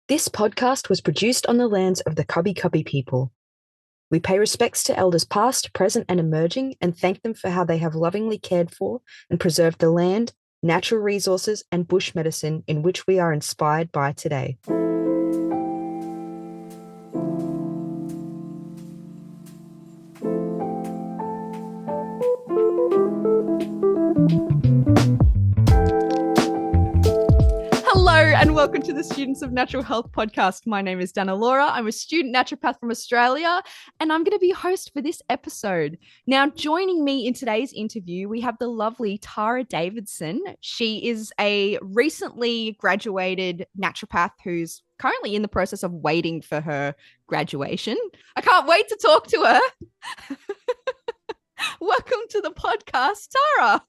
This podcast was produced on the lands of the Cubby Cubby people. We pay respects to elders past, present, and emerging, and thank them for how they have lovingly cared for and preserved the land, natural resources, and bush medicine in which we are inspired by today. Hello and welcome to the Students of Natural Health podcast. My name is Dana Laura. I'm a student naturopath from Australia, and I'm going to be your host for this episode. Now, joining me in today's interview, we have the lovely Tara Davidson. She is a recently graduated naturopath who's currently in the process of waiting for her graduation. I can't wait to talk to her. Welcome to the podcast, Tara.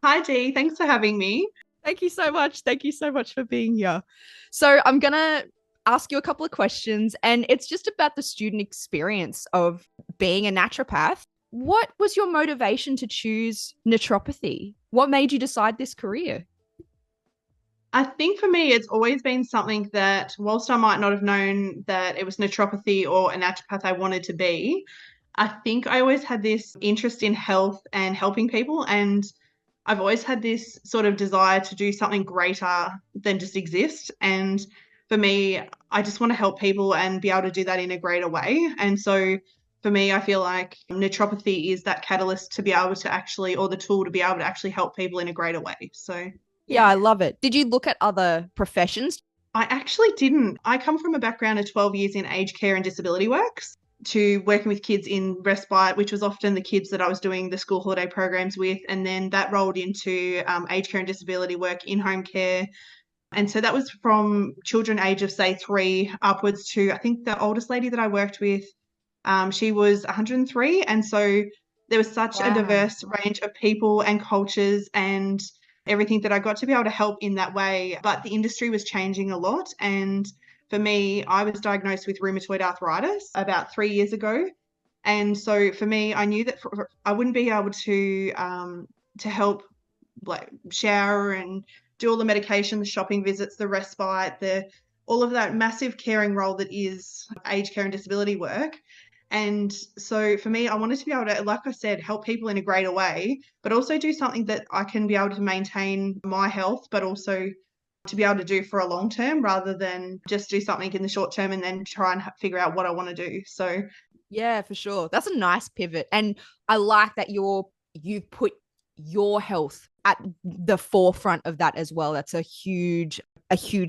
Hi, Dee. Thanks for having me. Thank you so much. Thank you so much for being here. So I'm going to ask you a couple of questions, and it's just about the student experience of being a naturopath. What was your motivation to choose naturopathy? What made you decide this career? I think for me, it's always been something that, whilst I might not have known that it was naturopathy or a naturopath I wanted to be, I think I always had this interest in health and helping people. And I've always had this sort of desire to do something greater than just exist. And for me, I just want to help people and be able to do that in a greater way. And so for me, I feel like naturopathy is that catalyst to be able to actually, or the tool to be able to actually help people in a greater way. So yeah, I love it. Did you look at other professions? I actually didn't. I come from a background of 12 years in aged care and disability works, to working with kids in respite, which was often the kids that I was doing the school holiday programs with. And then that rolled into aged care and disability work in home care. And so that was from children age of, say, 3 upwards to, I think the oldest lady that I worked with, she was 103. And so there was such a diverse range of people and cultures and everything that I got to be able to help in that way. But the industry was changing a lot. And for me, I was diagnosed with rheumatoid arthritis about 3 years ago. And so for me, I knew that I wouldn't be able to help like shower and do all the medication, the shopping visits, the respite, all of that massive caring role that is aged care and disability work. And so for me, I wanted to be able to, like I said, help people in a greater way, but also do something that I can be able to maintain my health, but also to be able to do for a long term rather than just do something in the short term and then try and figure out what I want to do. So yeah, for sure. That's a nice pivot. And I like that you've put your health at the forefront of that as well. That's a huge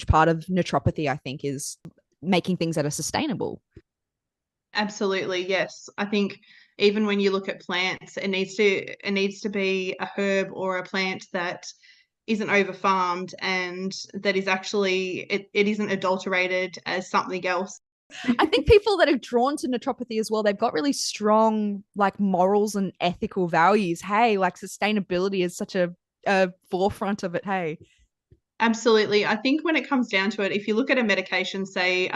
part of naturopathy, I think, is making things that are sustainable. Absolutely, yes. I think even when you look at plants, it needs to be a herb or a plant that isn't over farmed and that is actually it isn't adulterated as something else. I think people that are drawn to naturopathy as well, they've got really strong like morals and ethical values. Hey, like sustainability is such a forefront of it. Hey, absolutely. I think when it comes down to it, if you look at a medication, say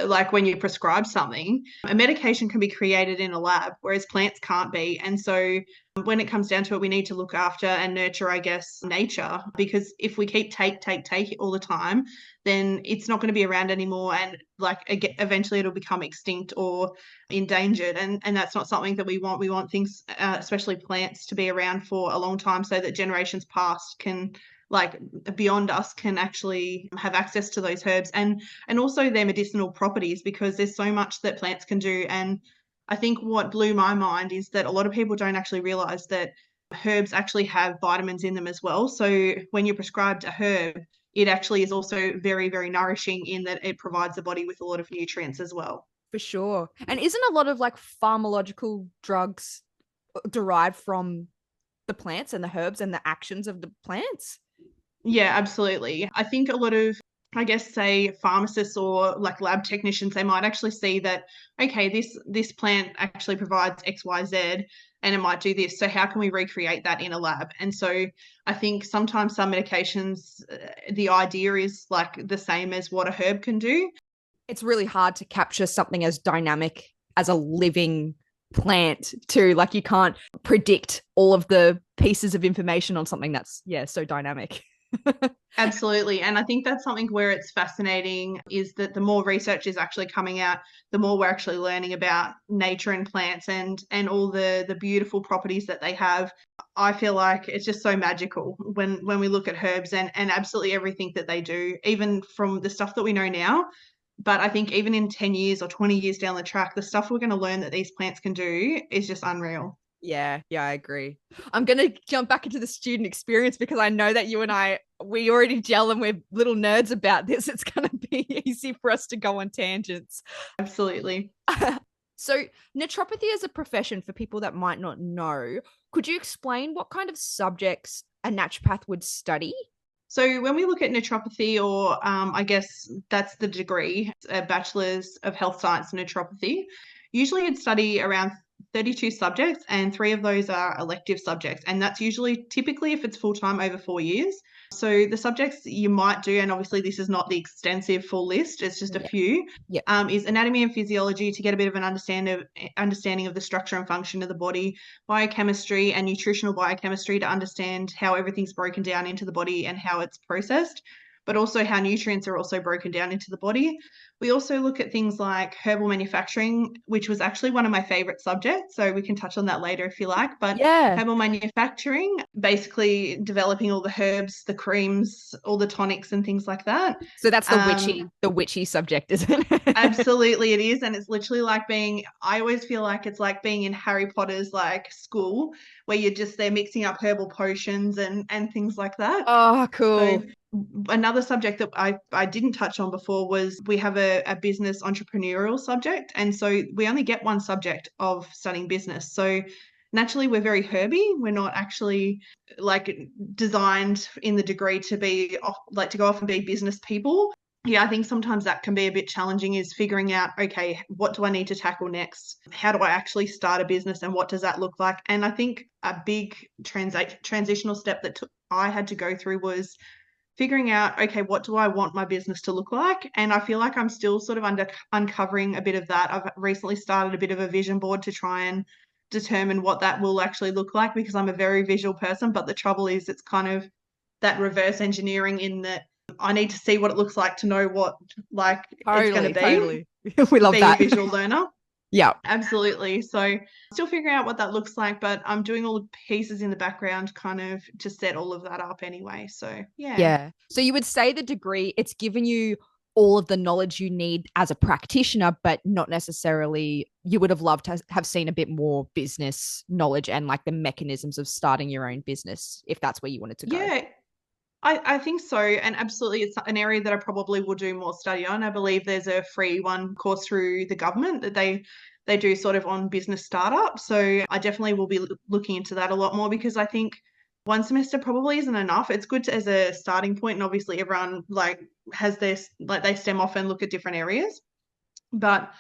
like when you prescribe something, a medication can be created in a lab, whereas plants can't be. And so when it comes down to it, we need to look after and nurture, I guess, nature, because if we keep take all the time, then it's not going to be around anymore. And like eventually it'll become extinct or endangered. And that's not something that we want. We want things, especially plants, to be around for a long time so that generations past can, like beyond us, can actually have access to those herbs and also their medicinal properties, because there's so much that plants can do. And I think what blew my mind is that a lot of people don't actually realize that herbs actually have vitamins in them as well. So when you're prescribed a herb, it actually is also very, very nourishing in that it provides the body with a lot of nutrients as well. for sure. And isn't a lot of like pharmacological drugs derived from the plants and the herbs and the actions of the plants? Yeah, absolutely. I think a lot of, I guess, say pharmacists or like lab technicians, they might actually see that, okay, this plant actually provides X, Y, Z, and it might do this. So how can we recreate that in a lab? And so I think sometimes some medications, the idea is like the same as what a herb can do. It's really hard to capture something as dynamic as a living plant too. Like you can't predict all of the pieces of information on something that's so dynamic. Absolutely. And I think that's something where it's fascinating is that the more research is actually coming out, the more we're actually learning about nature and plants and all the beautiful properties that they have. I feel like it's just so magical when we look at herbs and absolutely everything that they do, even from the stuff that we know now. But I think even in 10 years or 20 years down the track, the stuff we're going to learn that these plants can do is just unreal. Yeah, I agree. I'm going to jump back into the student experience because I know that you and we already gel and we're little nerds about this. It's going to be easy for us to go on tangents. Absolutely. So, naturopathy as a profession, for people that might not know, could you explain what kind of subjects a naturopath would study? So when we look at naturopathy, or I guess that's the degree, a bachelor's of health science and naturopathy, usually you'd study around 32 subjects, and 3 of those are elective subjects. And that's usually typically if it's full-time over 4 years. So the subjects you might do, and obviously this is not the extensive full list, it's just a Yeah. few, Yeah. is anatomy and physiology to get a bit of an understanding of the structure and function of the body, biochemistry and nutritional biochemistry to understand how everything's broken down into the body and how it's processed, but also how nutrients are also broken down into the body. We also look at things like herbal manufacturing, which was actually one of my favorite subjects. So we can touch on that later if you like. But Yeah. herbal manufacturing, basically developing all the herbs, the creams, all the tonics and things like that. So that's Um, the witchy subject, isn't it? Absolutely, it is. And it's literally like I always feel like it's like being in Harry Potter's like school where you're just there mixing up herbal potions and things like that. Oh, So cool. another subject that I didn't touch on before was we have a business entrepreneurial subject. And so we only get one subject of studying business. So naturally we're very herby. We're not actually like designed in the degree to be like to go off and be business people. Yeah, I think sometimes that can be a bit challenging is figuring out, okay, what do I need to tackle next? How do I actually start a business and what does that look like? And I think a big transitional step that I had to go through was figuring out, okay, what do I want my business to look like? And I feel like I'm still sort of uncovering a bit of that. I've recently started a bit of a vision board to try and determine what that will actually look like because I'm a very visual person. But the trouble is, it's kind of that reverse engineering in that I need to see what it looks like to know what like it's going to Totally, be, totally. We love being a that. visual learner. Yeah. Absolutely. So still figuring out what that looks like, but I'm doing all the pieces in the background kind of to set all of that up anyway. So yeah. Yeah. So you would say the degree, it's given you all of the knowledge you need as a practitioner, but not necessarily you would have loved to have seen a bit more business knowledge and like the mechanisms of starting your own business, if that's where you wanted to go. Yeah, I think so. And absolutely, it's an area that I probably will do more study on. I believe there's a free one course through the government that they do sort of on business startup. So I definitely will be looking into that a lot more because I think one semester probably isn't enough. It's good as a starting point, and obviously everyone like has this like they stem off and look at different areas. But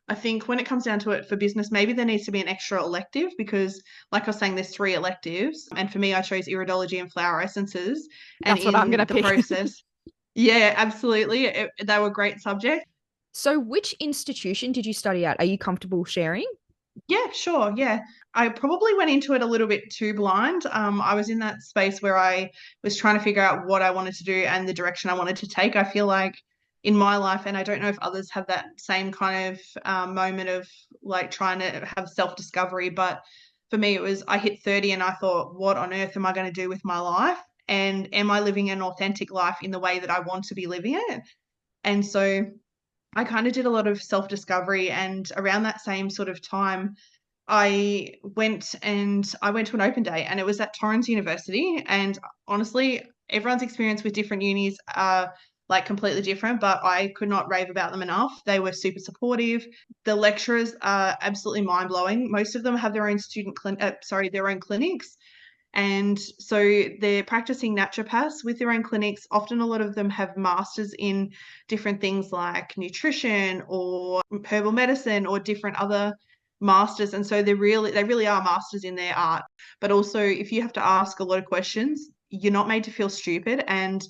I think when it comes down to it for business, maybe there needs to be an extra elective because, like I was saying, there's 3 electives. And for me, I chose iridology and flower essences. And That's what I'm going in to the pick. process, yeah, absolutely. They were great subjects. So, which institution did you study at? Are you comfortable sharing? Yeah, sure. Yeah. I probably went into it a little bit too blind. I was in that space where I was trying to figure out what I wanted to do and the direction I wanted to take. I feel like in my life, and I don't know if others have that same kind of moment of like trying to have self-discovery, but for me, it was I hit 30 and I thought, what on earth am I going to do with my life? And am I living an authentic life in the way that I want to be living it? And so I kind of did a lot of self-discovery. And around that same sort of time, I went to an open day and it was at Torrens University. And honestly, everyone's experience with different unis are like completely different, but I could not rave about them enough. They were super supportive. The lecturers are absolutely mind blowing. Most of them have their own their own clinics. And so they're practicing naturopaths with their own clinics. Often a lot of them have masters in different things like nutrition or herbal medicine or different other masters. And so they really are masters in their art. But also if you have to ask a lot of questions, you're not made to feel stupid. And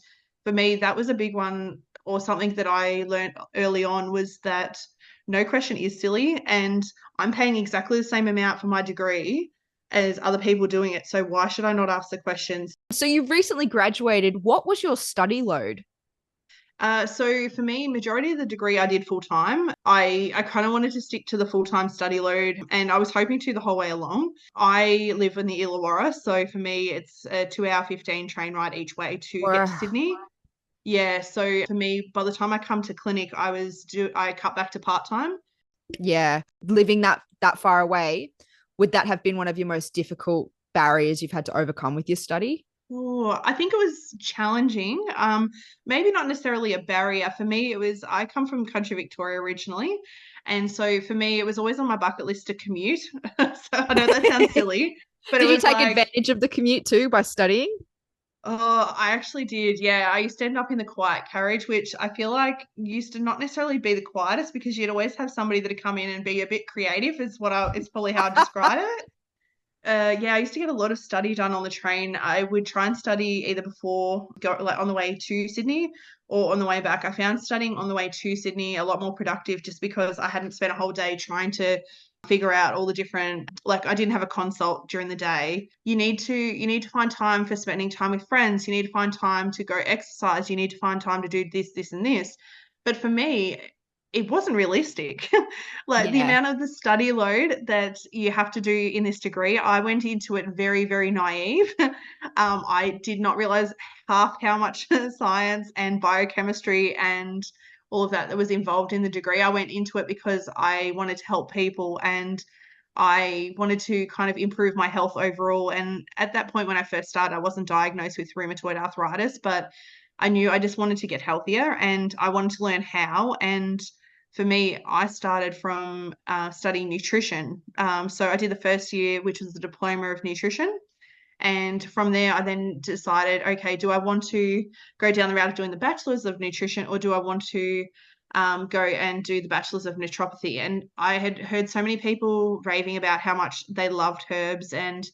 for me, that was a big one or something that I learned early on was that no question is silly. And I'm paying exactly the same amount for my degree as other people doing it. So why should I not ask the questions? So you've recently graduated. What was your study load? So for me, majority of the degree I did full time. I kind of wanted to stick to the full time study load, and I was hoping to the whole way along. I live in the Illawarra, so for me, it's a 2 hour 15 train ride each way to get to Wow. Sydney. Yeah, so for me, by the time I come to clinic, I cut back to part time. Yeah, living that far away, would that have been one of your most difficult barriers you've had to overcome with your study? Oh, I think it was challenging. Maybe not necessarily a barrier. For me, it was I come from country Victoria originally. And so for me, it was always on my bucket list to commute. So I know that sounds silly, but it Did you was take like, advantage of the commute too by studying? oh, I actually did. Yeah, I used to end up in the quiet carriage, which I feel like used to not necessarily be the quietest because you'd always have somebody that'd come in and be a bit creative, it's probably how I'd describe it. Yeah, I used to get a lot of study done on the train. I would try and study either like on the way to Sydney or on the way back. I found studying on the way to Sydney a lot more productive just because I hadn't spent a whole day trying to figure out all the different, like I didn't have a consult during the day. You need to find time for spending time with friends. You need to find time to go exercise. You need to find time to do this, this, and this. But for me, it wasn't realistic. Like the Yeah. amount of the study load that you have to do in this degree, I went into it very, very naive. I did not realize half how much science and biochemistry and all of that was involved in the degree. I went into it because I wanted to help people and I wanted to kind of improve my health overall. And at that point, when I first started, I wasn't diagnosed with rheumatoid arthritis, but I knew I just wanted to get healthier and I wanted to learn how. And for me, I started from studying nutrition. So I did the first year, which was the diploma of nutrition. And from there, I then decided, okay, do I want to go down the route of doing the bachelor's of nutrition or do I want to go and do the bachelor's of naturopathy? And I had heard so many people raving about how much they loved herbs and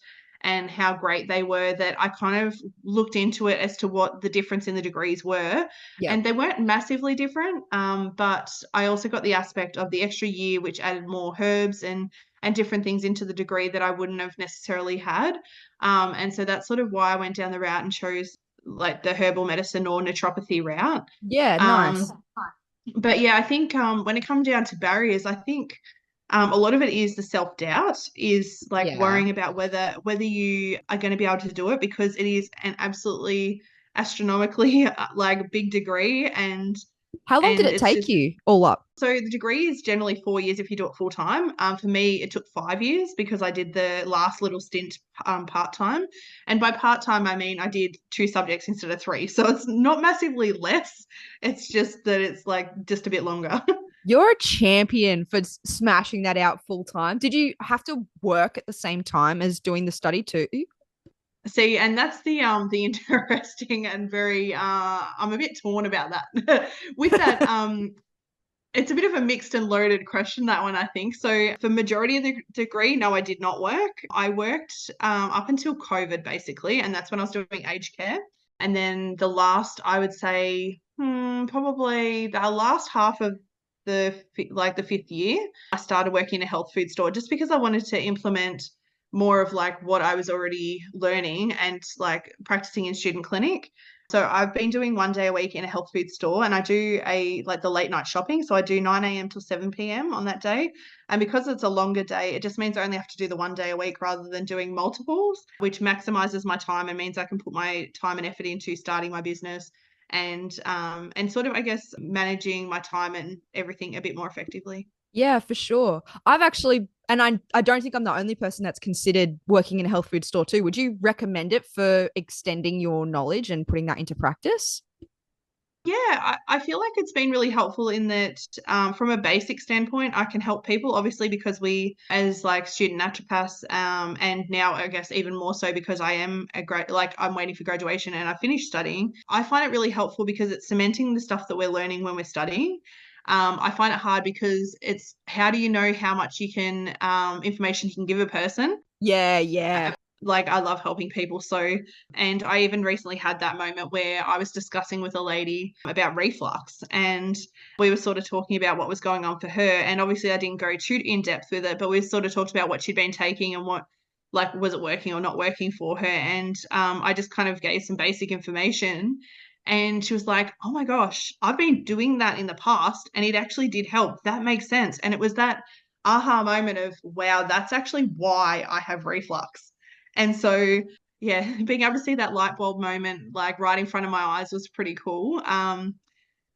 how great they were that I kind of looked into it as to what the difference in the degrees were. Yeah. And they weren't massively different, but I also got the aspect of the extra year, which added more herbs and different things into the degree that I wouldn't have necessarily had. And so that's sort of why I went down the route and chose like the herbal medicine or naturopathy route. Yeah, Um, nice. but yeah, I think when it comes down to barriers, I think a lot of it is the self-doubt, is like Yeah. worrying about whether you are going to be able to do it because it is an absolutely astronomically like big degree How long did and it it's take just you all up? so the degree is generally 4 years if you do it full time. For me, it took 5 years because I did the last little stint part time. And by part time, I mean I did 2 subjects instead of 3. So it's not massively less. It's just that it's like just a bit longer. You're a champion for smashing that out full time. Did you have to work at the same time as doing the study too? See, and that's the interesting and very I'm a bit torn about that. With that, it's a bit of a mixed and loaded question, that one, I think. So for majority of the degree, no, I did not work. I worked up until COVID, basically, and that's when I was doing aged care. And then the last, I would say, probably the last half of the 5th year, I started working in a health food store just because I wanted to implement more of like what I was already learning and like practicing in student clinic. So I've been doing 1 day a week in a health food store and I do like the late night shopping. So I do 9 a.m. till 7 p.m. on that day. And because it's a longer day, it just means I only have to do the 1 day a week rather than doing multiples, which maximizes my time and means I can put my time and effort into starting my business and sort of, I guess, managing my time and everything a bit more effectively. Yeah, for sure. I've actually, and I don't think I'm the only person that's considered working in a health food store too. Would you recommend it for extending your knowledge and putting that into practice? Yeah, I feel like it's been really helpful in that from a basic standpoint, I can help people, obviously, because we, as like student naturopaths, and now I guess even more so because I am I'm waiting for graduation and I finished studying. I find it really helpful because it's cementing the stuff that we're learning when we're studying. I find it hard because it's how do you know how much information you can give a person? Yeah, yeah. Like I love helping people. So, and I even recently had that moment where I was discussing with a lady about reflux and we were sort of talking about what was going on for her. And obviously I didn't go too in depth with it, but we sort of talked about what she'd been taking and what like, was it working or not working for her? And I just kind of gave some basic information. And she was like, oh my gosh, I've been doing that in the past and it actually did help. That makes sense. And it was that aha moment of, wow, that's actually why I have reflux. And so, yeah, being able to see that light bulb moment, like right in front of my eyes, was pretty cool.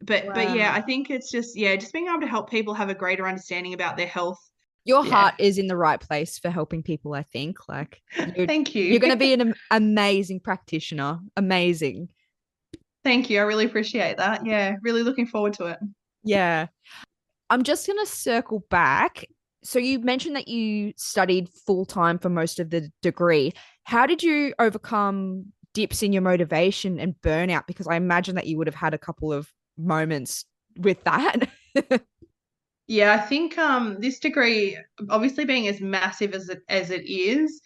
But yeah, Wow. I think it's just, yeah, just being able to help people have a greater understanding about their health. Your Yeah. heart is in the right place for helping people, I think. Like Thank you're you. going to be an amazing practitioner. Amazing. Thank you. I really appreciate that. Yeah, really looking forward to it. Yeah. I'm just going to circle back. So you mentioned that you studied full time for most of the degree. How did you overcome dips in your motivation and burnout? Because I imagine that you would have had a couple of moments with that. Yeah, I think this degree, obviously being as massive as it is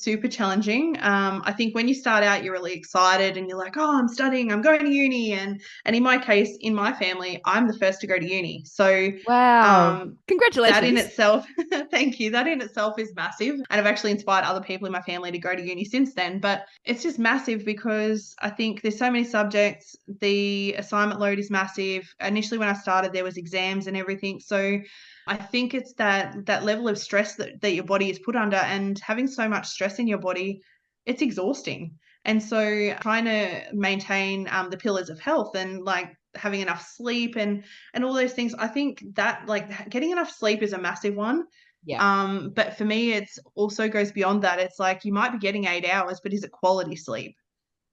super challenging. I think when you start out, you're really excited and you're like, oh, I'm studying, I'm going to uni, and in my case, in my family, I'm the first to go to uni. So Wow. um, that in Congratulations. itself, thank you. That in itself is massive, and I've actually inspired other people in my family to go to uni since then. But it's just massive because I think there's so many subjects. The assignment load is massive. Initially, when I started, there was exams and everything. So I think it's that level of stress that your body is put under, and having so much stress in your body, it's exhausting. And so trying to maintain the pillars of health and like having enough sleep and all those things, I think that like getting enough sleep is a massive one. Yeah. But for me, it's also goes beyond that. It's like you might be getting 8 hours, but is it quality sleep?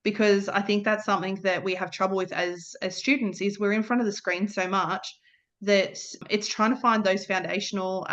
Because I think that's something that we have trouble with as students is we're in front of the screen so much that it's trying to find those foundational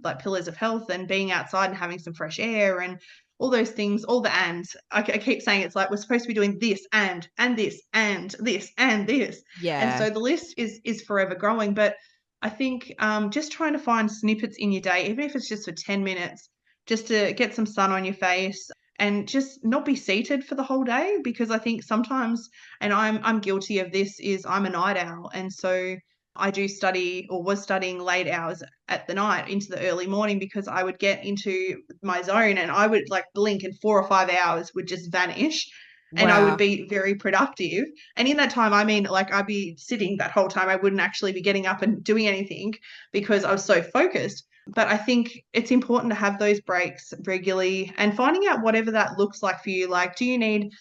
like pillars of health and being outside and having some fresh air and all those things, all the ands. I keep saying it's like we're supposed to be doing this and this and this and this, and Yeah. so the list is forever growing. But I think just trying to find snippets in your day, even if it's just for 10 minutes, just to get some sun on your face, and just not be seated for the whole day, because I think sometimes, and I'm guilty of this, is I'm a night owl, and so I do study or was studying late hours at the night into the early morning because I would get into my zone and I would like blink and 4 or 5 hours would just vanish and I would Wow. be very productive. And in that time, I mean, like I'd be sitting that whole time. I wouldn't actually be getting up and doing anything because I was so focused. But I think it's important to have those breaks regularly and finding out whatever that looks like for you. Like, do you need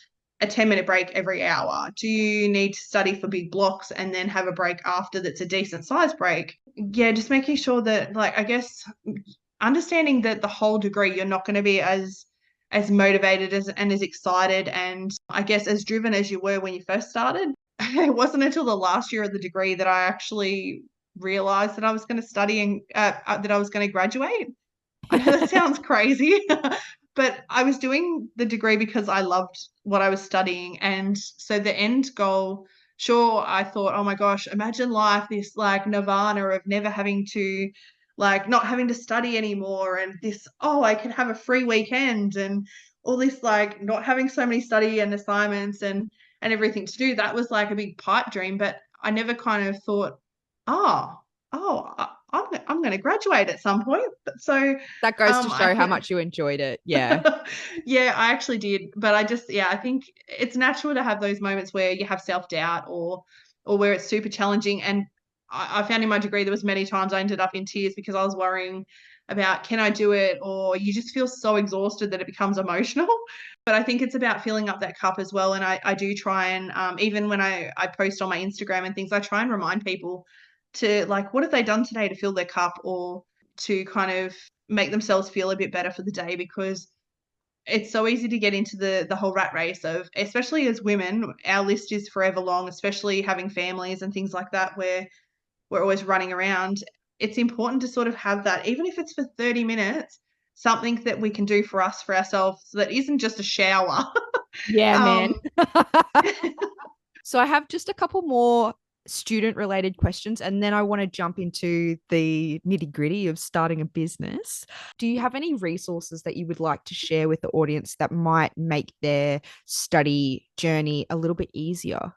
a 10-minute break every hour? Do you need to study for big blocks and then have a break after that's a decent size break? Yeah, just making sure that, like, I guess understanding that the whole degree you're not going to be as motivated and as excited and I guess as driven as you were when you first started. It wasn't until the last year of the degree that I actually realized that I was going to study and that I was going to graduate. I know that sounds crazy, but I was doing the degree because I loved what I was studying. And so the end goal, sure, I thought, oh my gosh, imagine life, this like nirvana of never having to, like, not having to study anymore. And this, oh, I can have a free weekend and all this, like, not having so many study and assignments and everything to do. That was like a big pipe dream. But I never kind of thought, oh, I'm going to graduate at some point. So That goes to I show how could, much you enjoyed it. Yeah. yeah, I actually did. But I just, yeah, I think it's natural to have those moments where you have self-doubt or where it's super challenging. And I found in my degree there was many times I ended up in tears because I was worrying about can I do it, or you just feel so exhausted that it becomes emotional. But I think it's about filling up that cup as well. And I do try and even when I post on my Instagram and things, I try and remind people to like, what have they done today to fill their cup or to kind of make themselves feel a bit better for the day, because it's so easy to get into the whole rat race of, especially as women, our list is forever long, especially having families and things like that where we're always running around. It's important to sort of have that, even if it's for 30 minutes, something that we can do for us, for ourselves, that isn't just a shower. Yeah, man. um, So I have just a couple more student related questions and then I want to jump into the nitty gritty of starting a business. Do you have any resources that you would like to share with the audience that might make their study journey a little bit easier?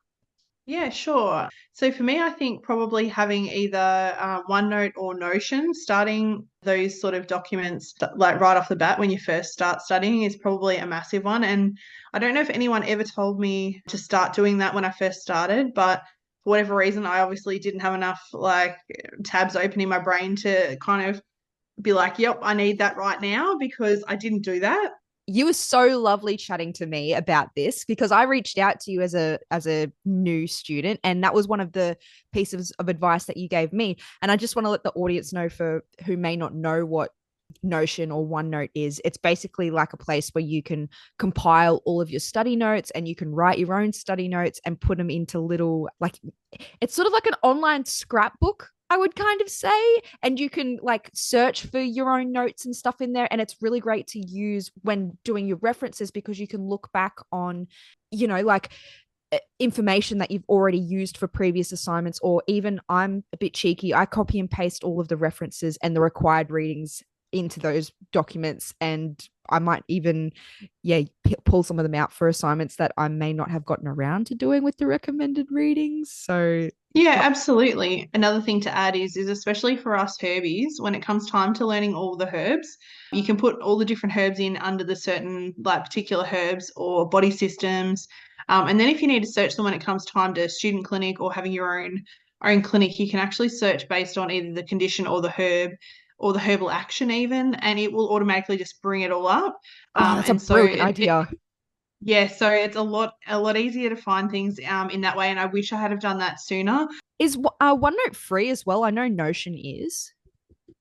Yeah, sure. So for me, I think probably having either OneNote or Notion, starting those sort of documents like right off the bat when you first start studying is probably a massive one. And I don't know if anyone ever told me to start doing that when I first started, but for whatever reason, I obviously didn't have enough like tabs open in my brain to kind of be like, yep, I need that right now because I didn't do that. You were so lovely chatting to me about this because I reached out to you as a new student, and that was one of the pieces of advice that you gave me. And I just want to let the audience know, for who may not know what Notion or OneNote is. It's basically like a place where you can compile all of your study notes, and you can write your own study notes and put them into little, like, it's sort of like an online scrapbook, I would kind of say. And you can like search for your own notes and stuff in there. And it's really great to use when doing your references, because you can look back on, like information that you've already used for previous assignments. Or even, I'm a bit cheeky, I copy and paste all of the references and the required readings into those documents, and I might even pull some of them out for assignments that I may not have gotten around to doing with the recommended readings. So Yeah, absolutely. Another thing to add is especially for us herbies, when it comes time to learning all the herbs, you can put all the different herbs in under the certain like particular herbs or body systems. And then if you need to search them when it comes time to student clinic or having your own clinic, you can actually search based on either the condition or the herb or the herbal action even, and it will automatically just bring it all up. that's a And so brilliant idea. yeah, so it's a lot easier to find things in that way, and I wish I had have done that sooner. Is OneNote free as well? I know Notion is.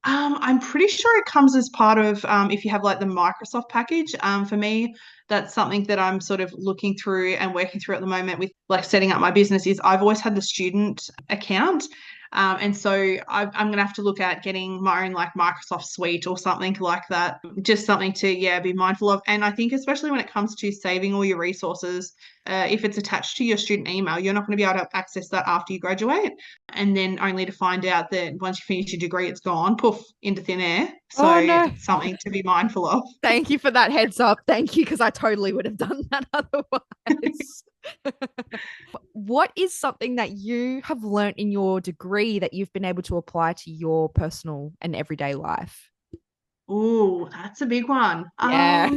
I'm pretty sure it comes as part of if you have like the Microsoft package. For me, that's something that I'm sort of looking through and working through at the moment with like setting up my business. Is I've always had the student account. And so I'm going to have to look at getting my own like Microsoft suite or something like that. Just something to, yeah, be mindful of. And I think especially when it comes to saving all your resources, if it's attached to your student email, you're not going to be able to access that after you graduate. And then only to find out that once you finish your degree, it's gone, poof, into thin air. Oh So no. something to be mindful of. Thank you for that heads up. Thank you, because I totally would have done that otherwise. What is something that you have learnt in your degree that you've been able to apply to your personal and everyday life? Ooh, that's a big one. Yeah.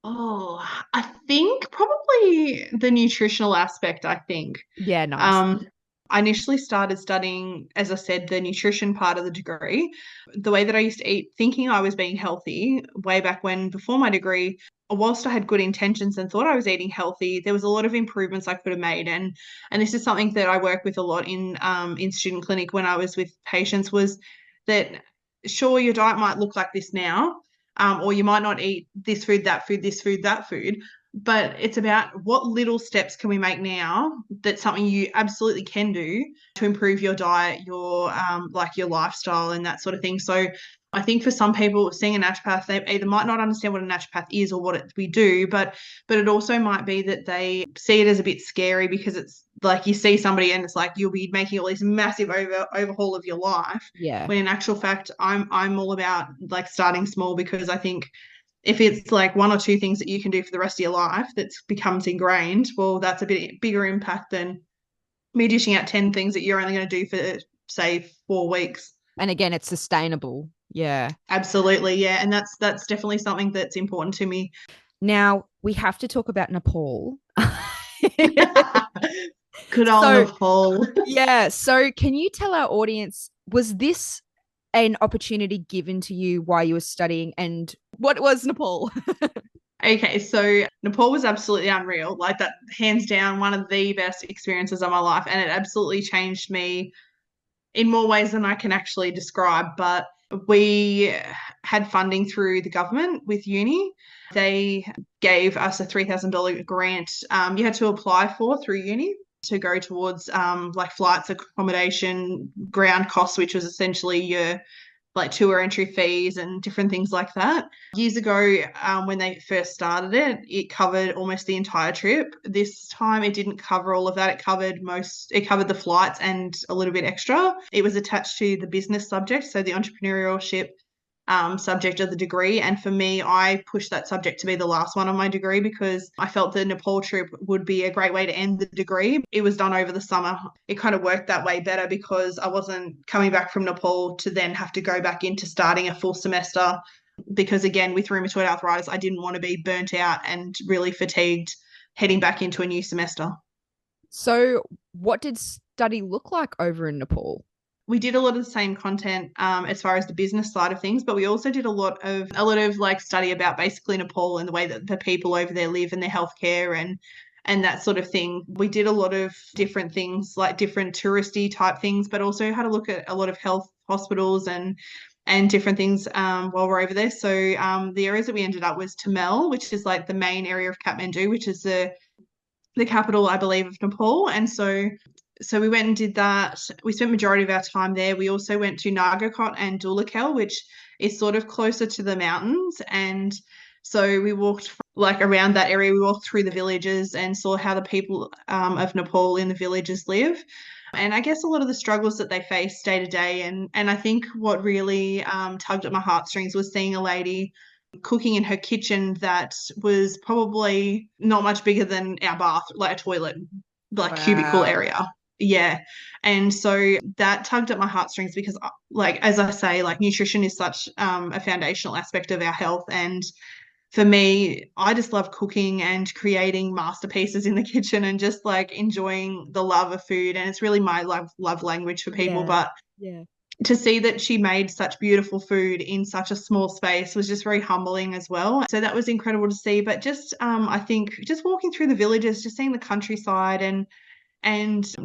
Oh, I think probably the nutritional aspect, I think. Yeah, nice. Um, I initially started studying, as I said, the nutrition part of the degree. The way that I used to eat, thinking I was being healthy way back when, before my degree, whilst I had good intentions and thought I was eating healthy, there was a lot of improvements I could have made. And this is something that I work with a lot in student clinic when I was with patients, was that sure, your diet might look like this now, or you might not eat this food, that food, this food, that food, but it's about what little steps can we make now that's something you absolutely can do to improve your diet, your like your lifestyle and that sort of thing. So I think for some people, seeing a naturopath, they either might not understand what a naturopath is or what we do, but it also might be that they see it as a bit scary, because it's like you see somebody and it's like you'll be making all this massive overhaul of your life. Yeah. When in actual fact, I'm all about like starting small, because I think if it's like one or two things that you can do for the rest of your life that becomes ingrained, well, that's a bit bigger impact than me dishing out 10 things that you're only going to do for, say, 4 weeks. And again, it's sustainable. Yeah. Absolutely, yeah. And that's definitely something that's important to me. Now we have to talk about Nepal. Good old So, Nepal. yeah. So, can you tell our audience, was this an opportunity given to you while you were studying? And what was Nepal? Okay, so Nepal was absolutely unreal. Like that, hands down, one of the best experiences of my life. And it absolutely changed me in more ways than I can actually describe. But we had funding through the government with uni. They gave us a $3,000 grant. You had to apply for through uni to go towards like flights, accommodation, ground costs, which was essentially your like tour entry fees and different things like that. Years ago, when they first started it, it covered almost the entire trip. This time it didn't cover all of that. It covered the flights and a little bit extra. It was attached to the business subject, so the entrepreneurship subject of the degree. And for me, I pushed that subject to be the last one on my degree because I felt the Nepal trip would be a great way to end the degree. It was done over the summer. It kind of worked that way better because I wasn't coming back from Nepal to then have to go back into starting a full semester. Because again, with rheumatoid arthritis, I didn't want to be burnt out and really fatigued heading back into a new semester. So, what did study look like over in Nepal? We did a lot of the same content as far as the business side of things, but we also did a lot of like study about basically Nepal and the way that the people over there live and their healthcare and that sort of thing. We did a lot of different things, like different touristy type things, but also had a look at a lot of health hospitals and different things while we're over there. So the areas that we ended up was Tamil, which is like the main area of Kathmandu, which is the capital, I believe, of Nepal. And so we went and did that. We spent majority of our time there. We also went to Nagarkot and Dulakel, which is sort of closer to the mountains. And so we walked like around that area. We walked through the villages and saw how the people of Nepal in the villages live. And I guess a lot of the struggles that they face day to day. And I think what really tugged at my heartstrings was seeing a lady cooking in her kitchen that was probably not much bigger than our bath, like a toilet, like cubicle area. Yeah. And so that tugged at my heartstrings because, like, as I say, like nutrition is such a foundational aspect of our health. And for me, I just love cooking and creating masterpieces in the kitchen and just like enjoying the love of food. And it's really my love language for people. But Yeah. to see that she made such beautiful food in such a small space was just very humbling as well. So that was incredible to see. But just I think just walking through the villages, just seeing the countryside and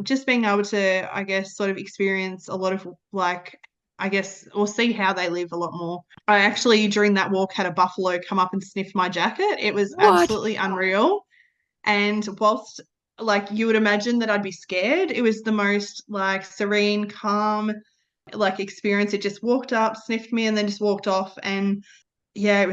just being able to, I guess, sort of experience a lot of like, I guess, or see how they live a lot more. I actually, during that walk, had a buffalo come up and sniff my jacket. It was What? absolutely unreal. And whilst like you would imagine that I'd be scared, it was the most like serene, calm, like experience. It just walked up, sniffed me, and then just walked off. And yeah, it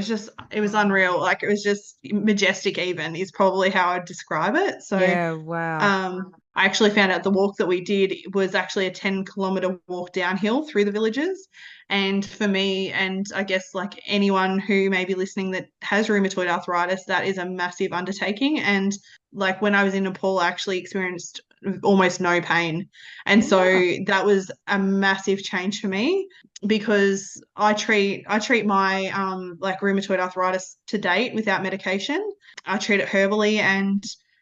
was unreal. Like it was just majestic even is probably how I'd describe it. So Yeah, wow. I actually found out the walk that we did was actually a 10-kilometer walk downhill through the villages. And for me, and I guess like anyone who may be listening that has rheumatoid arthritis, that is a massive undertaking. And like when I was in Nepal, I actually experienced almost no pain. And so that was a massive change for me because I treat my like rheumatoid arthritis to date without medication. I treat it herbally and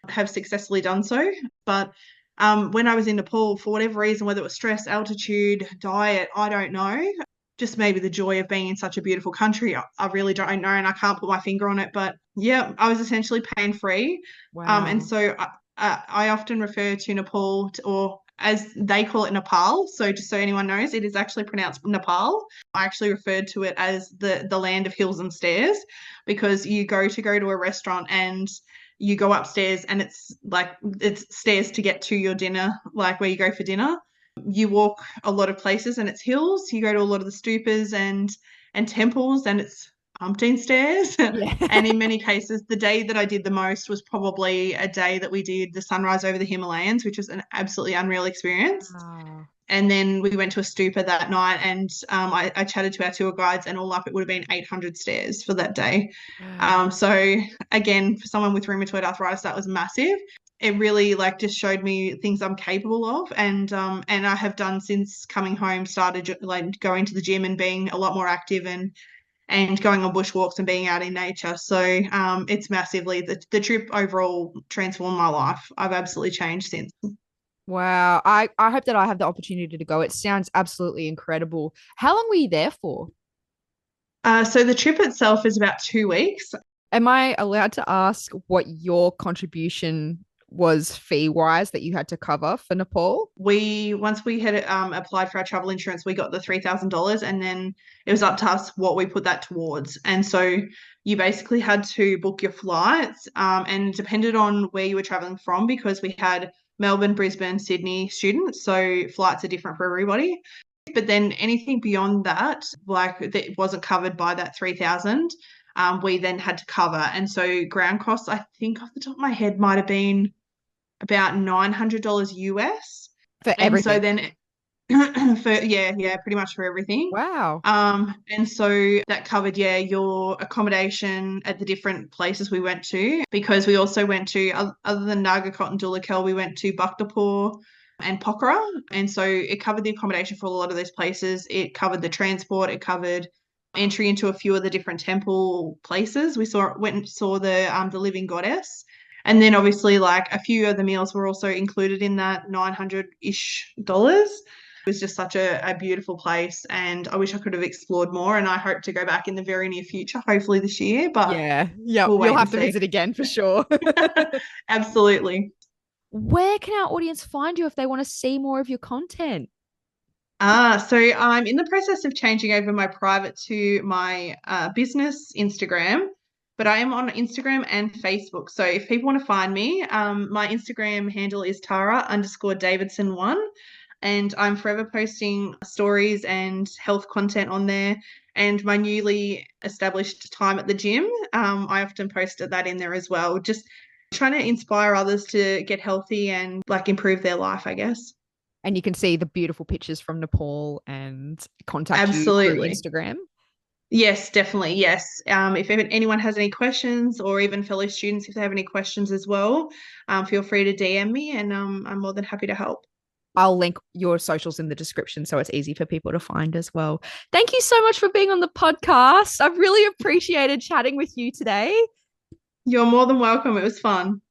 have successfully done so. But when I was in Nepal, for whatever reason, whether it was stress, altitude, diet, I don't know, just maybe the joy of being in such a beautiful country, I really don't know, and I can't put my finger on it. But yeah, I was essentially pain-free. Wow. And so I often refer to Nepal or as they call it Nepal. So just so anyone knows, it is actually pronounced Nepal. I actually referred to it as the land of hills and stairs because you go to a restaurant and you go upstairs and it's stairs to get to your dinner, like where you go for dinner. You walk a lot of places and it's hills. You go to a lot of the stupas and temples and it's umpteen stairs. Yeah. And in many cases, the day that I did the most was probably a day that we did the sunrise over the Himalayas, which was an absolutely unreal experience. Wow. And then we went to a stupa that night and I chatted to our tour guides and all up it would have been 800 stairs for that day. Wow. So again, for someone with rheumatoid arthritis, that was massive. It really like just showed me things I'm capable of and I have done since coming home, started like going to the gym and being a lot more active and going on bushwalks and being out in nature. So it's massively the trip overall transformed my life. I've absolutely changed since. Wow. I hope that I have the opportunity to go. It sounds absolutely incredible. How long were you there for? So the trip itself is about 2 weeks. Am I allowed to ask what your contribution was fee-wise that you had to cover for Nepal? Once we had applied for our travel insurance, we got the $3,000 and then it was up to us what we put that towards. And so you basically had to book your flights and it depended on where you were traveling from because we had Melbourne, Brisbane, Sydney students. So flights are different for everybody. But then anything beyond that, like that wasn't covered by that 3,000, we then had to cover. And so ground costs, I think off the top of my head, might have been about $900 US. For And so everything. then Pretty much for everything. Wow. And so that covered, your accommodation at the different places we went to, because we also went to, other than Nagakot and Dulakel, we went to Bhaktapur and Pokhara. And so it covered the accommodation for a lot of those places. It covered the transport. It covered entry into a few of the different temple places. Went and saw the living goddess. And then obviously like a few of the meals were also included in that $900-ish. It was just such a beautiful place, and I wish I could have explored more, and I hope to go back in the very near future, hopefully this year, but Yeah. Yep. we'll You'll wait and have to see. visit again for sure. Absolutely. Where can our audience find you if they want to see more of your content? So I'm in the process of changing over my private to my business Instagram, but I am on Instagram and Facebook. So if people want to find me, my Instagram handle is Tara_Davidson1, and I'm forever posting stories and health content on there. And my newly established time at the gym, I often posted that in there as well, just trying to inspire others to get healthy and like improve their life, I guess. And you can see the beautiful pictures from Nepal and contact you through Absolutely. Instagram. Yes, definitely. Yes. If anyone has any questions, or even fellow students, if they have any questions as well, feel free to DM me, and I'm more than happy to help. I'll link your socials in the description so it's easy for people to find as well. Thank you so much for being on the podcast. I've really appreciated chatting with you today. You're more than welcome. It was fun.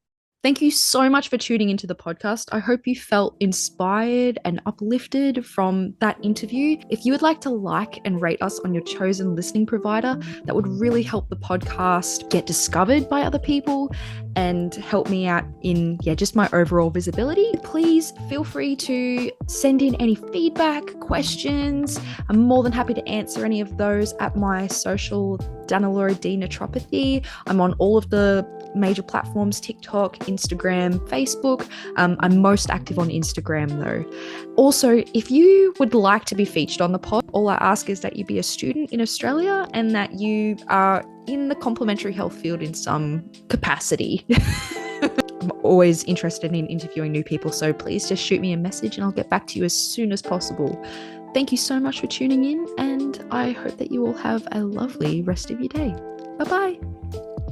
Thank you so much for tuning into the podcast. I hope you felt inspired and uplifted from that interview. If you would like to like and rate us on your chosen listening provider, that would really help the podcast get discovered by other people and help me out in just my overall visibility. Please feel free to send in any feedback, questions. I'm more than happy to answer any of those at my social, Danalora D Naturopathy. I'm on all of the major platforms: TikTok, Instagram, Facebook. I'm most active on Instagram though. Also, if you would like to be featured on the pod, all I ask is that you be a student in Australia and that you are in the complementary health field in some capacity. I'm always interested in interviewing new people, so please just shoot me a message and I'll get back to you as soon as possible. Thank you so much for tuning in, and I hope that you all have a lovely rest of your day. Bye-bye.